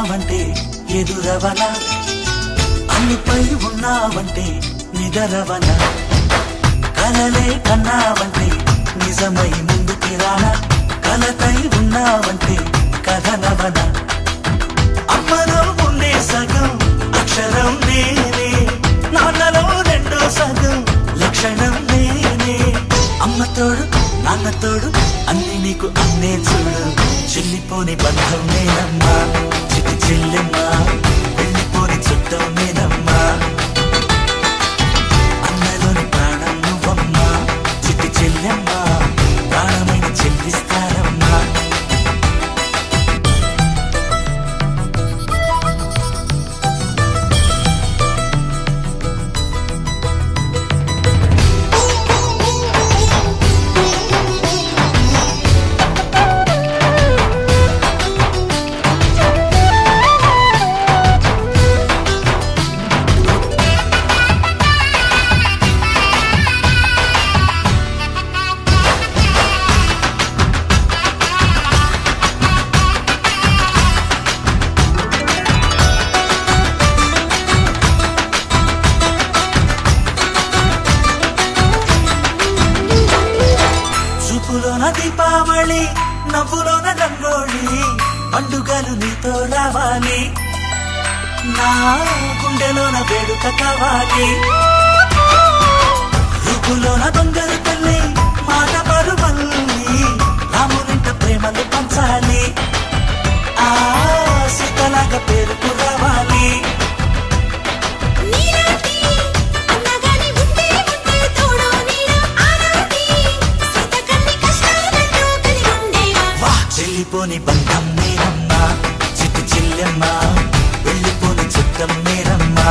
ఉన్నావంటే ఎదురవన, అన్నిపై ఉన్నావంటే నిదరవన, కలలే కన్నావంటే నిజమై ముందుకి రానా, కలతై ఉన్నావంటే కథనవన. అమ్మలో ఉండే సగం అక్షరం నేనే, నాన్నలో రెండో సగం లక్షణం నేనే. అమ్మ తోడు నాన్న తోడు అన్ని నీకు అన్నే చూడు, చెల్లిపోని బంధం నేనమ్మా చిట్టి చెల్లెమ్మా, వెళ్ళిపోని చుట్టం నేనమ్మా. అన్నలోని ప్రాణం నువ్వమ్మా చిట్టి చెల్లెమ్మా, ప్రాణమైన చెల్లిస్తానమ్మా. చూపులోన దీపావళి, నవ్వులోన రంగోళి, పండుగలు నీతో రావాలి, నా గుండెలోన వేడుక కావాలి. రూపులోన దొంగలు తల్లి, మాట పరువల్లి, రామునింట ప్రేమలు పంచాలి, ఆ సీతలాగా పేరుకు రావాలి. వెళ్ళిపోని బంధం నేనమ్మా చిట్టి చెల్లెమ్మా, వెళ్ళిపోని చుట్టం నేనమ్మా.